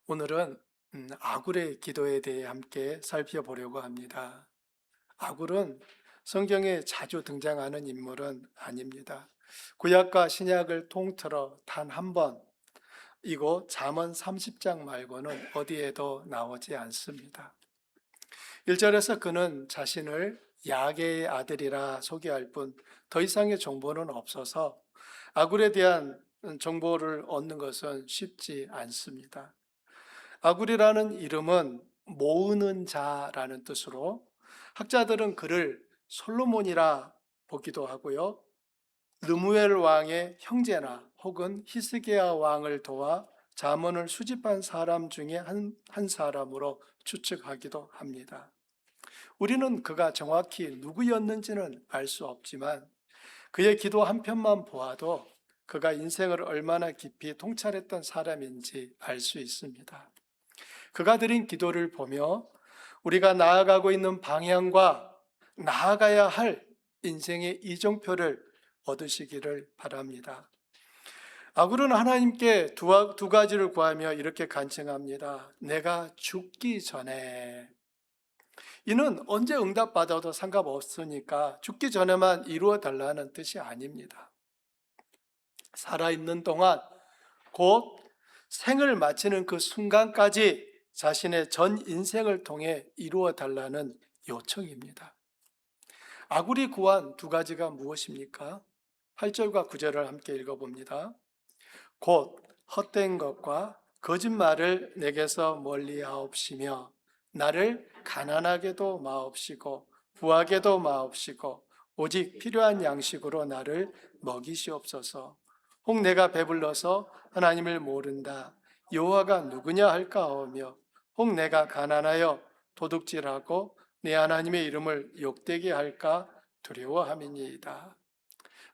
오늘은 아굴의 기도에 대해 함께 살펴보려고 합니다. 아굴은 성경에 자주 등장하는 인물은 아닙니다. 구약과 신약을 통틀어 단 한 번, 이곳 잠언 30장 말고는 어디에도 나오지 않습니다. 1절에서 그는 자신을 야게의 아들이라 소개할 뿐 더 이상의 정보는 없어서 아굴에 대한 정보를 얻는 것은 쉽지 않습니다. 아굴이라는 이름은 모으는 자라는 뜻으로 학자들은 그를 솔로몬이라 보기도 하고요. 르무엘 왕의 형제나 혹은 히스기야 왕을 도와 잠언을 수집한 사람 중에 한 사람으로 추측하기도 합니다. 우리는 그가 정확히 누구였는지는 알 수 없지만 그의 기도 한 편만 보아도 그가 인생을 얼마나 깊이 통찰했던 사람인지 알 수 있습니다. 그가 드린 기도를 보며 우리가 나아가고 있는 방향과 나아가야 할 인생의 이정표를 얻으시기를 바랍니다. 아굴은 하나님께 두 가지를 구하며 이렇게 간청합니다. 내가 죽기 전에. 이는 언제 응답받아도 상관없으니까 죽기 전에만 이루어 달라는 뜻이 아닙니다. 살아있는 동안 곧 생을 마치는 그 순간까지 자신의 전 인생을 통해 이루어 달라는 요청입니다. 아굴이 구한 두 가지가 무엇입니까? 8절과 9절을 함께 읽어봅니다. 곧 헛된 것과 거짓말을 내게서 멀리하옵시며 나를 가난하게도 마옵시고 부하게도 마옵시고 오직 필요한 양식으로 나를 먹이시옵소서. 혹 내가 배불러서 하나님을 모른다 여호와가 누구냐 할까하며 혹 내가 가난하여 도둑질하고 내 하나님의 이름을 욕되게 할까 두려워함이니이다.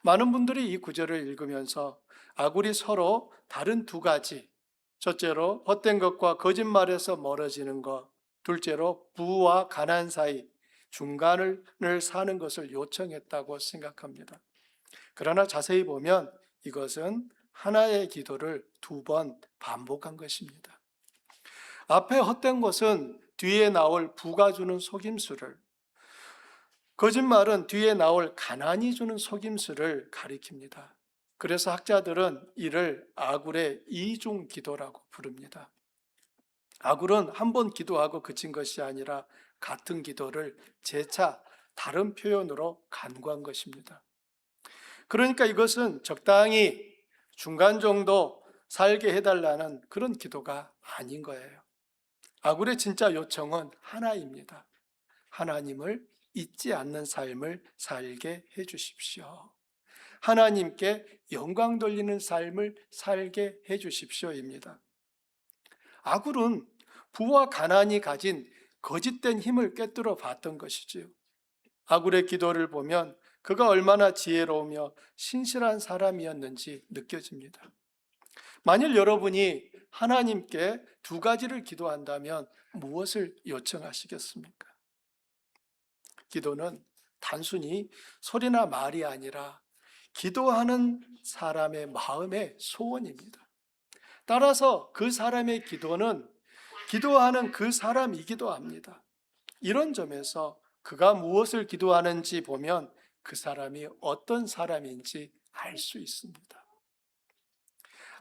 많은 분들이 이 구절을 읽으면서 아굴이 서로 다른 두 가지, 첫째로 헛된 것과 거짓말에서 멀어지는 것, 둘째로 부와 가난 사이 중간을 사는 것을 요청했다고 생각합니다. 그러나 자세히 보면 이것은 하나의 기도를 두 번 반복한 것입니다. 앞에 헛된 것은 뒤에 나올 부가 주는 속임수를, 거짓말은 뒤에 나올 가난이 주는 속임수를 가리킵니다. 그래서 학자들은 이를 아굴의 이중 기도라고 부릅니다. 아굴은 한 번 기도하고 그친 것이 아니라 같은 기도를 재차 다른 표현으로 간구한 것입니다. 그러니까 이것은 적당히 중간 정도 살게 해달라는 그런 기도가 아닌 거예요. 아굴의 진짜 요청은 하나입니다. 하나님을 잊지 않는 삶을 살게 해 주십시오. 하나님께 영광 돌리는 삶을 살게 해 주십시오입니다. 아굴은 부와 가난이 가진 거짓된 힘을 꿰뚫어 봤던 것이지요. 아굴의 기도를 보면 그가 얼마나 지혜로우며 신실한 사람이었는지 느껴집니다. 만일 여러분이 하나님께 두 가지를 기도한다면 무엇을 요청하시겠습니까? 기도는 단순히 소리나 말이 아니라 기도하는 사람의 마음의 소원입니다. 따라서 그 사람의 기도는 기도하는 그 사람이기도 합니다. 이런 점에서 그가 무엇을 기도하는지 보면 그 사람이 어떤 사람인지 알 수 있습니다.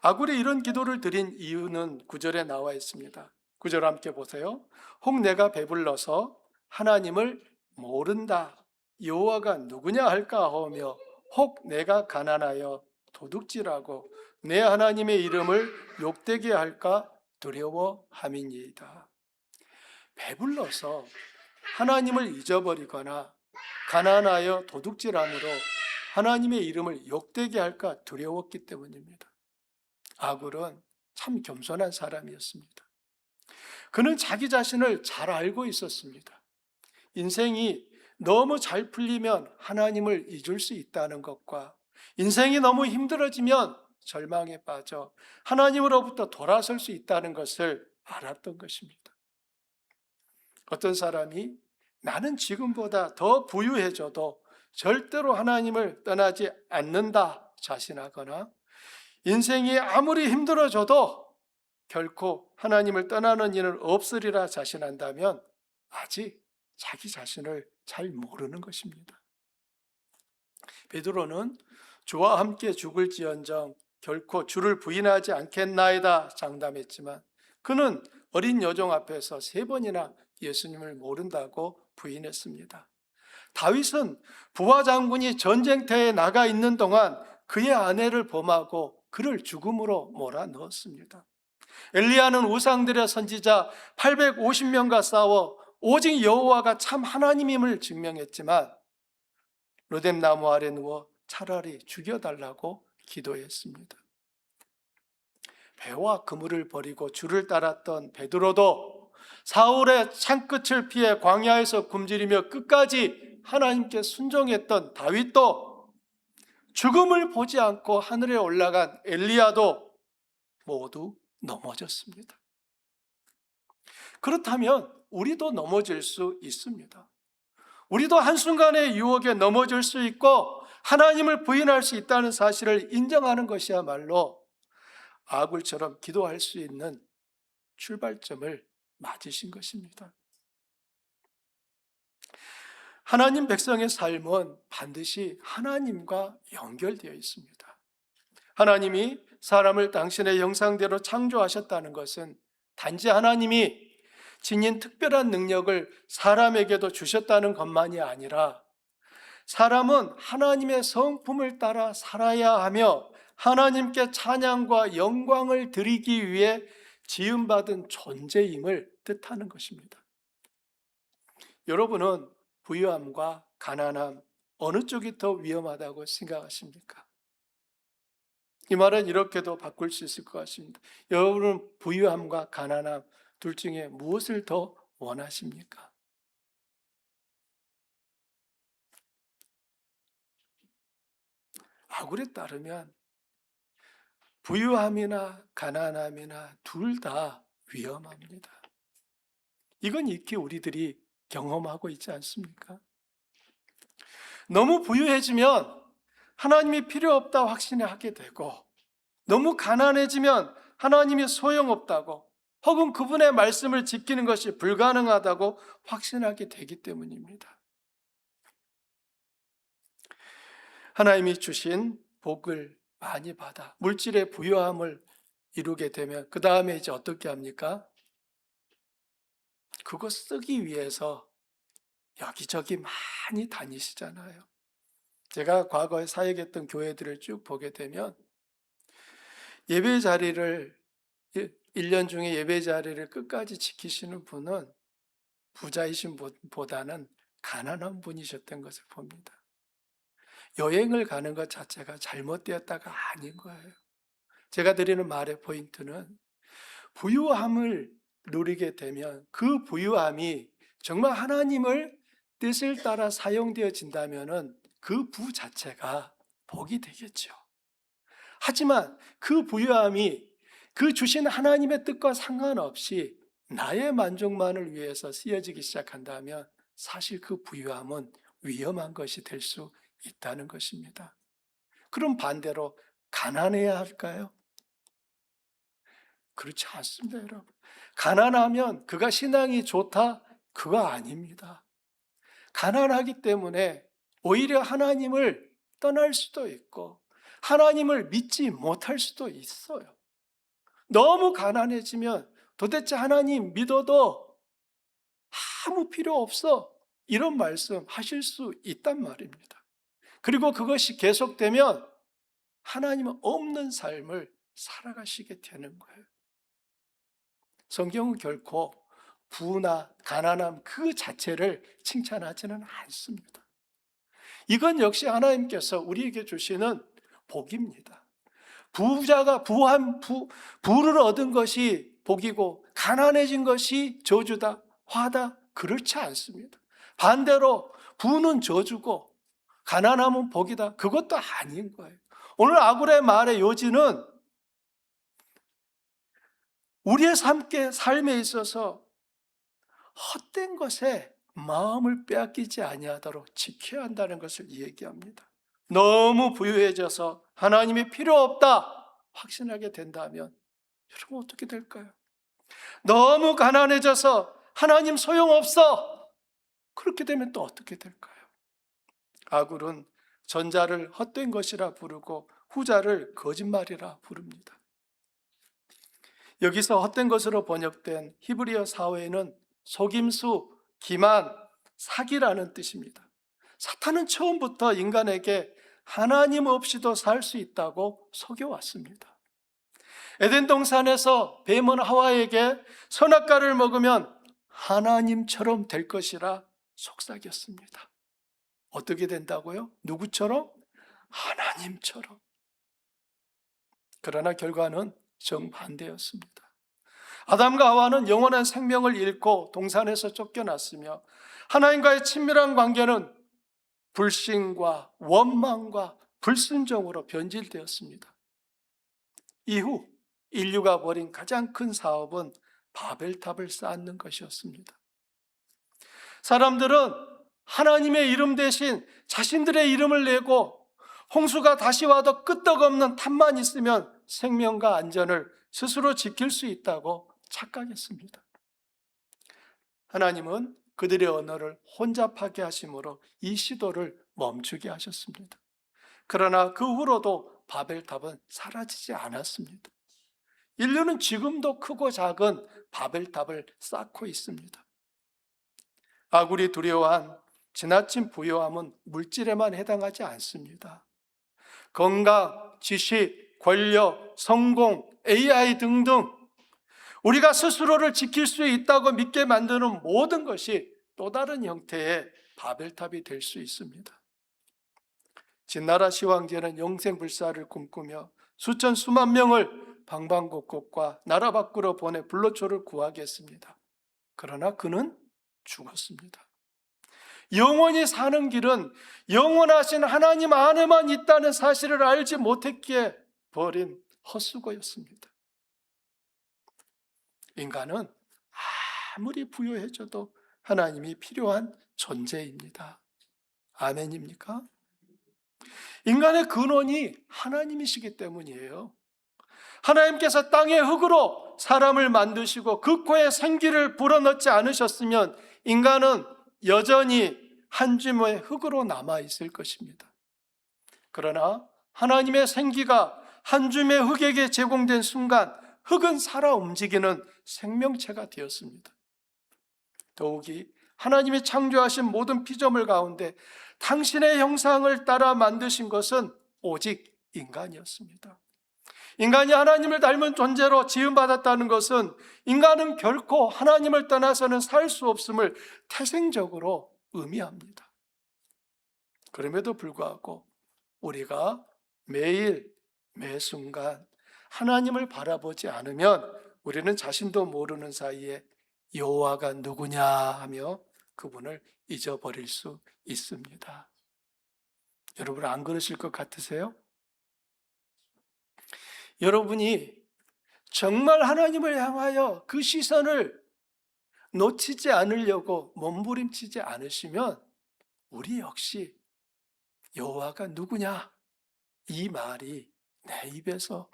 아굴이 이런 기도를 드린 이유는 9절에 나와 있습니다. 9절 함께 보세요. 혹 내가 배불러서 하나님을 모른다 여호와가 누구냐 할까 하며 혹 내가 가난하여 도둑질하고 내 하나님의 이름을 욕되게 할까 두려워함이니이다. 배불러서 하나님을 잊어버리거나 가난하여 도둑질함으로 하나님의 이름을 욕되게 할까 두려웠기 때문입니다. 아굴은 참 겸손한 사람이었습니다. 그는 자기 자신을 잘 알고 있었습니다. 인생이 너무 잘 풀리면 하나님을 잊을 수 있다는 것과 인생이 너무 힘들어지면 절망에 빠져 하나님으로부터 돌아설 수 있다는 것을 알았던 것입니다. 어떤 사람이 나는 지금보다 더 부유해져도 절대로 하나님을 떠나지 않는다 자신하거나 인생이 아무리 힘들어져도 결코 하나님을 떠나는 이는 없으리라 자신한다면 아직 자기 자신을 잘 모르는 것입니다. 베드로는 주와 함께 죽을지언정 결코 주를 부인하지 않겠나이다 장담했지만 그는 어린 여종 앞에서 3번이나 예수님을 모른다고 부인했습니다. 다윗은 부하 장군이 전쟁터에 나가 있는 동안 그의 아내를 범하고 그를 죽음으로 몰아넣었습니다. 엘리야는 우상들의 선지자 850명과 싸워 오직 여호와가 참 하나님임을 증명했지만 로뎀나무 아래 누워 차라리 죽여달라고 기도했습니다. 배와 그물을 버리고 주를 따랐던 베드로도 사울의 창끝을 피해 광야에서 굶주리며 끝까지 하나님께 순종했던 다윗도 죽음을 보지 않고 하늘에 올라간 엘리야도 모두 넘어졌습니다. 그렇다면 우리도 넘어질 수 있습니다. 우리도 한순간의 유혹에 넘어질 수 있고 하나님을 부인할 수 있다는 사실을 인정하는 것이야말로 아굴처럼 기도할 수 있는 출발점을 맞으신 것입니다. 하나님 백성의 삶은 반드시 하나님과 연결되어 있습니다. 하나님이 사람을 당신의 형상대로 창조하셨다는 것은 단지 하나님이 지닌 특별한 능력을 사람에게도 주셨다는 것만이 아니라 사람은 하나님의 성품을 따라 살아야 하며 하나님께 찬양과 영광을 드리기 위해 지음받은 존재임을 뜻하는 것입니다. 여러분은 부유함과 가난함 어느 쪽이 더 위험하다고 생각하십니까? 이 말은 이렇게도 바꿀 수 있을 것 같습니다. 여러분은 부유함과 가난함 둘 중에 무엇을 더 원하십니까? 아굴에 따르면 부유함이나 가난함이나 둘 다 위험합니다. 이건 익히 우리들이 경험하고 있지 않습니까? 너무 부유해지면 하나님이 필요 없다 확신하게 되고 너무 가난해지면 하나님이 소용없다고 혹은 그분의 말씀을 지키는 것이 불가능하다고 확신하게 되기 때문입니다. 하나님이 주신 복을 많이 받아 물질의 부유함을 이루게 되면 그 다음에 이제 어떻게 합니까? 그거 쓰기 위해서 여기저기 많이 다니시잖아요. 제가 과거에 사역했던 교회들을 쭉 보게 되면 예배 자리를 1년 중에 예배 자리를 끝까지 지키시는 분은 부자이신 분보다는 가난한 분이셨던 것을 봅니다. 여행을 가는 것 자체가 잘못되었다가 아닌 거예요. 제가 드리는 말의 포인트는 부유함을 누리게 되면 그 부유함이 정말 하나님을 뜻을 따라 사용되어진다면 그 부 자체가 복이 되겠죠. 하지만 그 부유함이 그 주신 하나님의 뜻과 상관없이 나의 만족만을 위해서 쓰여지기 시작한다면 사실 그 부유함은 위험한 것이 될 수 있다는 것입니다. 그럼 반대로 가난해야 할까요? 그렇지 않습니다, 여러분. 가난하면 그가 신앙이 좋다? 그거 아닙니다. 가난하기 때문에 오히려 하나님을 떠날 수도 있고 하나님을 믿지 못할 수도 있어요. 너무 가난해지면 도대체 하나님 믿어도 아무 필요 없어 이런 말씀 하실 수 있단 말입니다. 그리고 그것이 계속되면 하나님은 없는 삶을 살아가시게 되는 거예요. 성경은 결코 부나 가난함 그 자체를 칭찬하지는 않습니다. 이건 역시 하나님께서 우리에게 주시는 복입니다. 부를 얻은 것이 복이고 가난해진 것이 저주다, 화다, 그렇지 않습니다. 반대로 부는 저주고 가난함은 복이다, 그것도 아닌 거예요. 오늘 아굴의 말의 요지는 우리의 삶에 있어서 헛된 것에 마음을 빼앗기지 아니하도록 지켜야 한다는 것을 얘기합니다. 너무 부유해져서 하나님이 필요 없다 확신하게 된다면 여러분 어떻게 될까요? 너무 가난해져서 하나님 소용없어. 그렇게 되면 또 어떻게 될까요? 아굴은 전자를 헛된 것이라 부르고 후자를 거짓말이라 부릅니다. 여기서 헛된 것으로 번역된 히브리어 사회는 속임수, 기만, 사기라는 뜻입니다. 사탄은 처음부터 인간에게 하나님 없이도 살 수 있다고 속여왔습니다. 에덴 동산에서 뱀은 하와에게 선악과를 먹으면 하나님처럼 될 것이라 속삭였습니다. 어떻게 된다고요? 누구처럼? 하나님처럼. 그러나 결과는 정반대였습니다. 아담과 하와는 영원한 생명을 잃고 동산에서 쫓겨났으며 하나님과의 친밀한 관계는 불신과 원망과 불순종으로 변질되었습니다. 이후 인류가 벌인 가장 큰 사업은 바벨탑을 쌓는 것이었습니다. 사람들은 하나님의 이름 대신 자신들의 이름을 내고 홍수가 다시 와도 끄떡없는 탑만 있으면 생명과 안전을 스스로 지킬 수 있다고 착각했습니다. 하나님은 그들의 언어를 혼잡하게 하심으로 이 시도를 멈추게 하셨습니다. 그러나 그 후로도 바벨탑은 사라지지 않았습니다. 인류는 지금도 크고 작은 바벨탑을 쌓고 있습니다. 아굴이 두려워한 지나친 부요함은 물질에만 해당하지 않습니다. 건강, 지식, 권력, 성공, AI 등등 우리가 스스로를 지킬 수 있다고 믿게 만드는 모든 것이 또 다른 형태의 바벨탑이 될 수 있습니다. 진나라 시황제는 영생불사를 꿈꾸며 수천 수만 명을 방방곡곡과 나라 밖으로 보내 불로초를 구하겠습니다. 그러나 그는 죽었습니다. 영원히 사는 길은 영원하신 하나님 안에만 있다는 사실을 알지 못했기에 버린 헛수고였습니다. 인간은 아무리 부유해져도 하나님이 필요한 존재입니다. 아멘입니까? 인간의 근원이 하나님이시기 때문이에요. 하나님께서 땅의 흙으로 사람을 만드시고 그 코에 생기를 불어넣지 않으셨으면 인간은 여전히 한 줌의 흙으로 남아있을 것입니다. 그러나 하나님의 생기가 한 줌의 흙에게 제공된 순간 흙은 살아 움직이는 생명체가 되었습니다. 더욱이 하나님이 창조하신 모든 피조물 가운데 당신의 형상을 따라 만드신 것은 오직 인간이었습니다. 인간이 하나님을 닮은 존재로 지음받았다는 것은 인간은 결코 하나님을 떠나서는 살 수 없음을 태생적으로 의미합니다. 그럼에도 불구하고 우리가 매일 매 순간 하나님을 바라보지 않으면 우리는 자신도 모르는 사이에 여호와가 누구냐 하며 그분을 잊어버릴 수 있습니다. 여러분 안 그러실 것 같으세요? 여러분이 정말 하나님을 향하여 그 시선을 놓치지 않으려고 몸부림치지 않으시면 우리 역시 여호와가 누구냐? 이 말이 내 입에서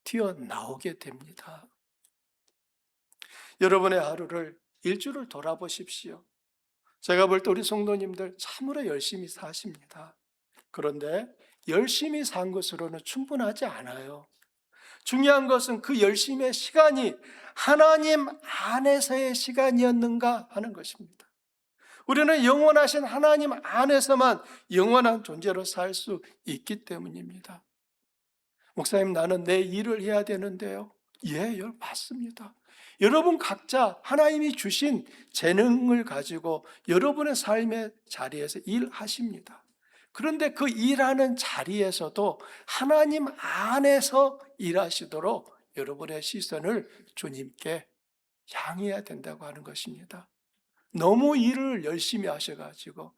튀어나오게 됩니다. 여러분의 하루를 일주를 돌아보십시오. 제가 볼 때 우리 성도님들 참으로 열심히 사십니다. 그런데 열심히 산 것으로는 충분하지 않아요. 중요한 것은 그 열심의 시간이 하나님 안에서의 시간이었는가 하는 것입니다. 우리는 영원하신 하나님 안에서만 영원한 존재로 살 수 있기 때문입니다. 목사님, 나는 내 일을 해야 되는데요. 예, 맞습니다. 여러분 각자 하나님이 주신 재능을 가지고 여러분의 삶의 자리에서 일하십니다. 그런데 그 일하는 자리에서도 하나님 안에서 일하시도록 여러분의 시선을 주님께 향해야 된다고 하는 것입니다. 너무 일을 열심히 하셔가지고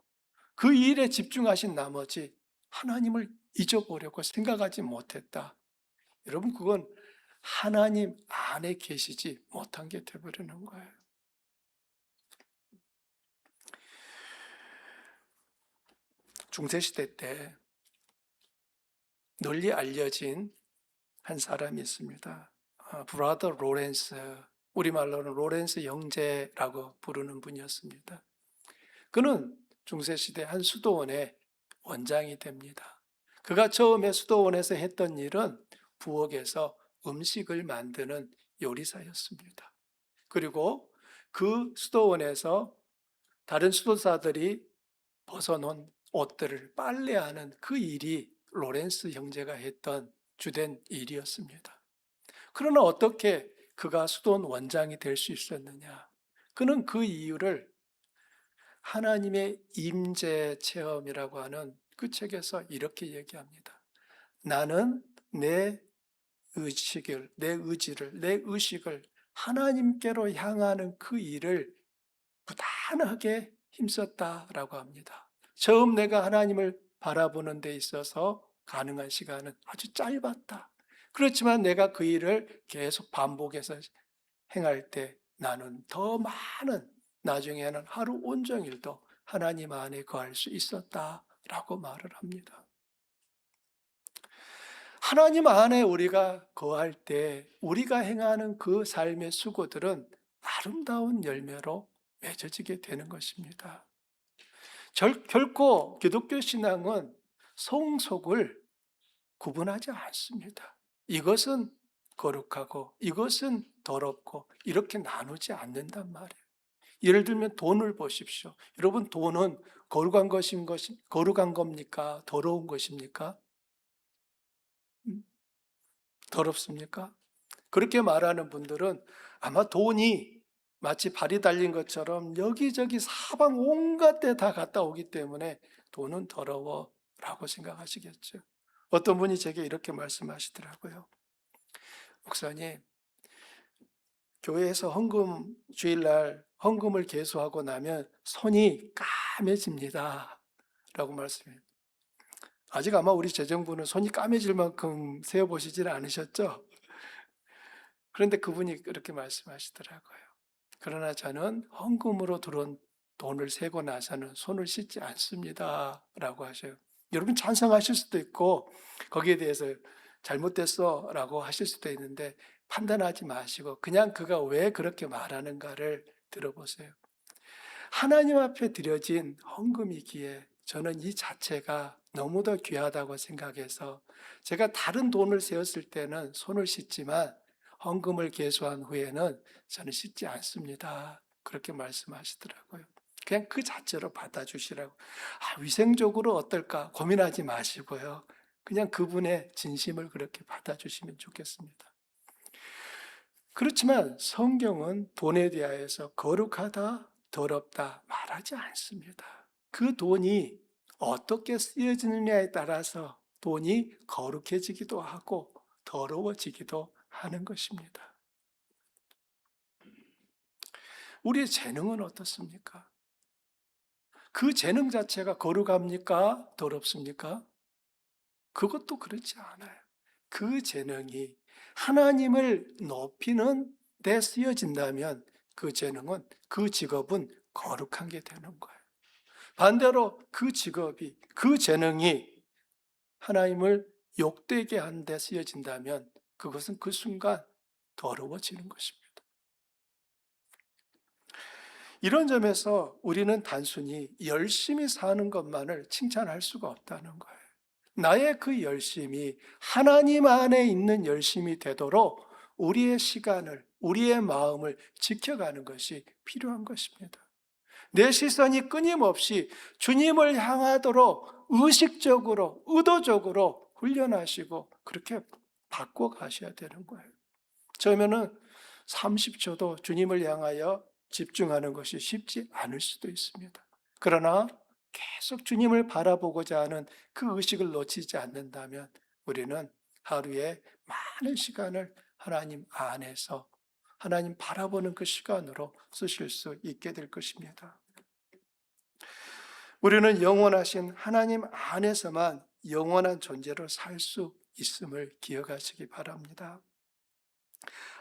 그 일에 집중하신 나머지 하나님을 잊어보려고 생각하지 못했다. 여러분 그건 하나님 안에 계시지 못한 게 되어버리는 거예요. 중세시대 때 널리 알려진 한 사람이 있습니다. 브라더 로렌스, 우리말로는 로렌스 형제라고 부르는 분이었습니다. 그는 중세시대 한 수도원의 원장이 됩니다. 그가 처음에 수도원에서 했던 일은 부엌에서 음식을 만드는 요리사였습니다. 그리고 그 수도원에서 다른 수도사들이 벗어놓은 옷들을 빨래하는 그 일이 로렌스 형제가 했던 주된 일이었습니다. 그러나 어떻게 그가 수도원 원장이 될 수 있었느냐? 그는 그 이유를 하나님의 임재 체험이라고 하는 그 책에서 이렇게 얘기합니다. 나는 내 내 의식을 하나님께로 향하는 그 일을 부단하게 힘썼다라고 합니다. 처음 내가 하나님을 바라보는 데 있어서 가능한 시간은 아주 짧았다. 그렇지만 내가 그 일을 계속 반복해서 행할 때 나는 더 많은, 나중에는 하루 온종일도 하나님 안에 거할 수 있었다라고 말을 합니다. 하나님 안에 우리가 거할 때 우리가 행하는 그 삶의 수고들은 아름다운 열매로 맺어지게 되는 것입니다. 결코 기독교 신앙은 성속을 구분하지 않습니다. 이것은 거룩하고 이것은 더럽고 이렇게 나누지 않는단 말이에요. 예를 들면 돈을 보십시오. 여러분, 돈은 거룩한 겁니까? 더러운 것입니까? 더럽습니까? 그렇게 말하는 분들은 아마 돈이 마치 발이 달린 것처럼 여기저기 사방 온갖 데 다 갔다 오기 때문에 돈은 더러워라고 생각하시겠죠. 어떤 분이 제게 이렇게 말씀하시더라고요. 목사님, 교회에서 주일날 헌금을 개수하고 나면 손이 까매집니다. 라고 말씀해요. 아직 아마 우리 재정부는 손이 까매질 만큼 세어보시지는 않으셨죠? 그런데 그분이 그렇게 말씀하시더라고요. 그러나 저는 헌금으로 들어온 돈을 세고 나서는 손을 씻지 않습니다. 라고 하셔요. 여러분 찬성하실 수도 있고 거기에 대해서 잘못됐어 라고 하실 수도 있는데 판단하지 마시고 그냥 그가 왜 그렇게 말하는가를 들어보세요. 하나님 앞에 드려진 헌금이기에 저는 이 자체가 너무도 귀하다고 생각해서 제가 다른 돈을 세웠을 때는 손을 씻지만 헌금을 계수한 후에는 저는 씻지 않습니다. 그렇게 말씀하시더라고요. 그냥 그 자체로 받아주시라고. 위생적으로 어떨까 고민하지 마시고요. 그냥 그분의 진심을 그렇게 받아주시면 좋겠습니다. 그렇지만 성경은 돈에 대하여서 거룩하다, 더럽다 말하지 않습니다. 그 돈이 어떻게 쓰여지느냐에 따라서 돈이 거룩해지기도 하고 더러워지기도 하는 것입니다. 우리의 재능은 어떻습니까? 그 재능 자체가 거룩합니까? 더럽습니까? 그것도 그렇지 않아요. 그 재능이 하나님을 높이는 데 쓰여진다면 그 재능은, 그 직업은 거룩한 게 되는 거예요. 반대로 그 직업이, 그 재능이 하나님을 욕되게 하는 데 쓰여진다면 그것은 그 순간 더러워지는 것입니다. 이런 점에서 우리는 단순히 열심히 사는 것만을 칭찬할 수가 없다는 거예요. 나의 그 열심이 하나님 안에 있는 열심이 되도록 우리의 시간을, 우리의 마음을 지켜가는 것이 필요한 것입니다. 내 시선이 끊임없이 주님을 향하도록 의식적으로, 의도적으로 훈련하시고 그렇게 바꿔가셔야 되는 거예요. 처음에는 30초도 주님을 향하여 집중하는 것이 쉽지 않을 수도 있습니다. 그러나 계속 주님을 바라보고자 하는 그 의식을 놓치지 않는다면 우리는 하루에 많은 시간을 하나님 안에서 하나님 바라보는 그 시간으로 쓰실 수 있게 될 것입니다. 우리는 영원하신 하나님 안에서만 영원한 존재로 살 수 있음을 기억하시기 바랍니다.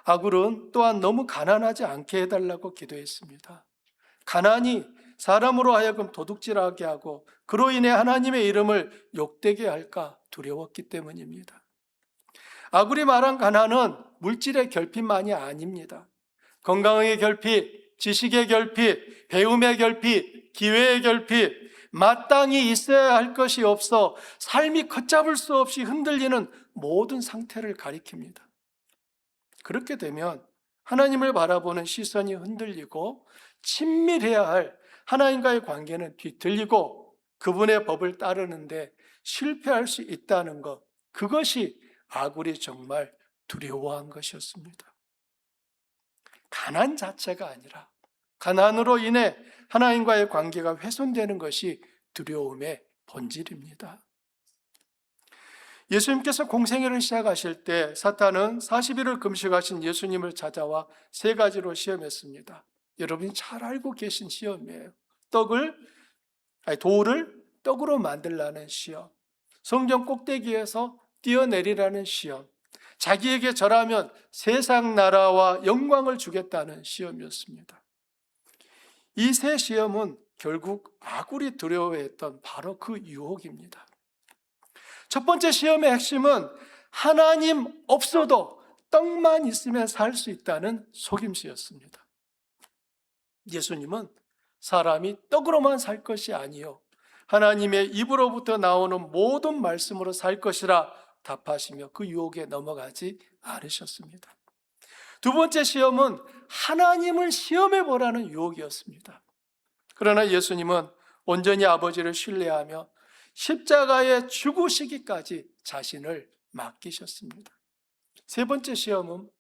아굴은 또한 너무 가난하지 않게 해달라고 기도했습니다. 가난이 사람으로 하여금 도둑질하게 하고 그로 인해 하나님의 이름을 욕되게 할까 두려웠기 때문입니다. 아굴이 말한 가난은 물질의 결핍만이 아닙니다. 건강의 결핍, 지식의 결핍, 배움의 결핍, 기회의 결핍, 마땅히 있어야 할 것이 없어 삶이 걷잡을 수 없이 흔들리는 모든 상태를 가리킵니다. 그렇게 되면 하나님을 바라보는 시선이 흔들리고 친밀해야 할 하나님과의 관계는 뒤틀리고 그분의 법을 따르는데 실패할 수 있다는 것, 그것이 아굴이 정말 두려워한 것이었습니다. 가난 자체가 아니라 가난으로 인해 하나님과의 관계가 훼손되는 것이 두려움의 본질입니다. 예수님께서 공생애를 시작하실 때 사탄은 40일을 금식하신 예수님을 찾아와 세 가지로 시험했습니다. 여러분이 잘 알고 계신 시험이에요. 돌을 떡으로 만들라는 시험, 성전 꼭대기에서 뛰어내리라는 시험, 자기에게 절하면 세상 나라와 영광을 주겠다는 시험이었습니다. 이 세 시험은 결국 아굴이 두려워했던 바로 그 유혹입니다. 첫 번째 시험의 핵심은 하나님 없어도 떡만 있으면 살 수 있다는 속임수였습니다. 예수님은 사람이 떡으로만 살 것이 아니요 하나님의 입으로부터 나오는 모든 말씀으로 살 것이라 답하시며 그 유혹에 넘어가지 않으셨습니다. 두 번째 시험은 하나님을 시험해 보라는 유혹이었습니다. 그러나 예수님은 온전히 아버지를 신뢰하며 십자가에 죽으시기까지 자신을 맡기셨습니다. 세 번째 시험은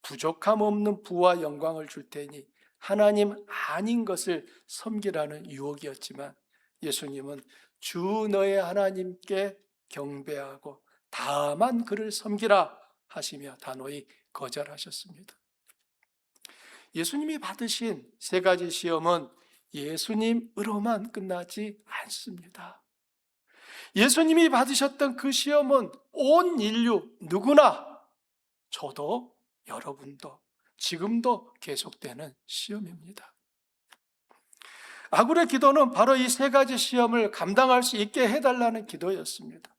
부족함 없는 부와 영광을 줄 테니 하나님 아닌 것을 섬기라는 유혹이었지만 예수님은 주 너의 하나님께 경배하고 다만 그를 섬기라 하시며 단호히 거절하셨습니다. 예수님이 받으신 세 가지 시험은 예수님으로만 끝나지 않습니다. 예수님이 받으셨던 그 시험은 온 인류 누구나, 저도 여러분도 지금도 계속되는 시험입니다. 아굴의 기도는 바로 이 세 가지 시험을 감당할 수 있게 해달라는 기도였습니다.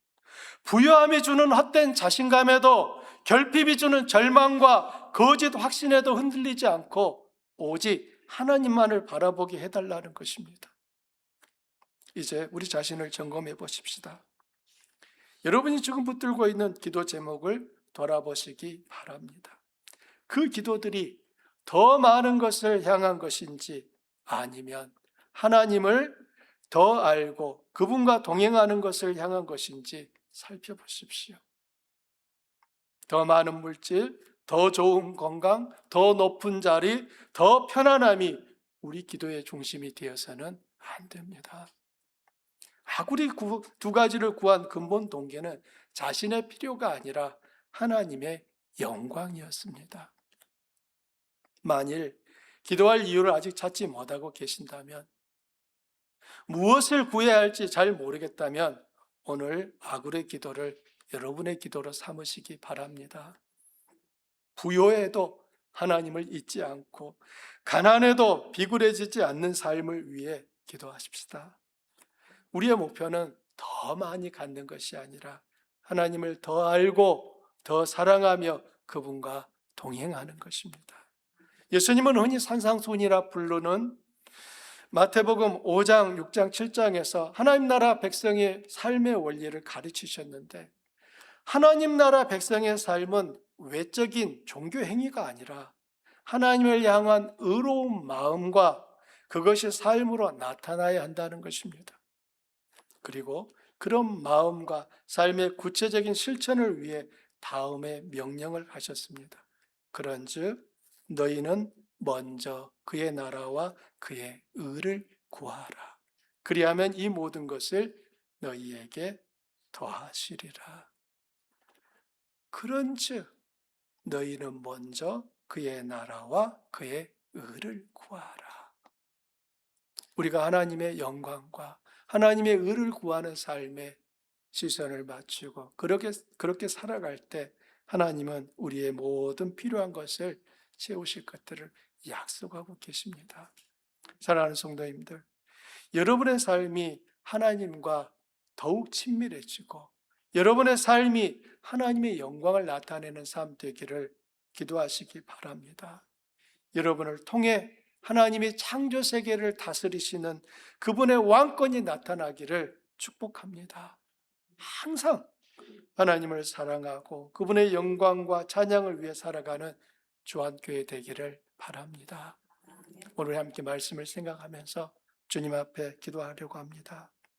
부유함이 주는 헛된 자신감에도, 결핍이 주는 절망과 거짓 확신에도 흔들리지 않고 오직 하나님만을 바라보게 해달라는 것입니다. 이제 우리 자신을 점검해 보십시다. 여러분이 지금 붙들고 있는 기도 제목을 돌아보시기 바랍니다. 그 기도들이 더 많은 것을 향한 것인지 아니면 하나님을 더 알고 그분과 동행하는 것을 향한 것인지 살펴보십시오. 더 많은 물질, 더 좋은 건강, 더 높은 자리, 더 편안함이 우리 기도의 중심이 되어서는 안 됩니다. 아굴이 두 가지를 구한 근본 동기는 자신의 필요가 아니라 하나님의 영광이었습니다. 만일 기도할 이유를 아직 찾지 못하고 계신다면, 무엇을 구해야 할지 잘 모르겠다면 오늘 아굴의 기도를 여러분의 기도로 삼으시기 바랍니다. 부요해도 하나님을 잊지 않고 가난해도 비굴해지지 않는 삶을 위해 기도하십시다. 우리의 목표는 더 많이 갖는 것이 아니라 하나님을 더 알고 더 사랑하며 그분과 동행하는 것입니다. 예수님은 흔히 산상수훈이라 부르는 마태복음 5장, 6장, 7장에서 하나님 나라 백성의 삶의 원리를 가르치셨는데, 하나님 나라 백성의 삶은 외적인 종교 행위가 아니라 하나님을 향한 의로운 마음과 그것이 삶으로 나타나야 한다는 것입니다. 그리고 그런 마음과 삶의 구체적인 실천을 위해 다음에 명령을 하셨습니다. 그런즉 너희는 먼저 그의 나라와 그의 의를 구하라. 그리하면 이 모든 것을 너희에게 더하시리라. 그런즉 너희는 먼저 그의 나라와 그의 의를 구하라. 우리가 하나님의 영광과 하나님의 의를 구하는 삶에 시선을 맞추고 그렇게 살아갈 때 하나님은 우리의 모든 필요한 것을 채우실 것들을 약속하고 계십니다. 사랑하는 성도님들, 여러분의 삶이 하나님과 더욱 친밀해지고 여러분의 삶이 하나님의 영광을 나타내는 삶 되기를 기도하시기 바랍니다. 여러분을 통해 하나님이 창조 세계를 다스리시는 그분의 왕권이 나타나기를 축복합니다. 항상 하나님을 사랑하고 그분의 영광과 찬양을 위해 살아가는 주한교회 되기를 바랍니다. 오늘 함께 말씀을 생각하면서 주님 앞에 기도하려고 합니다.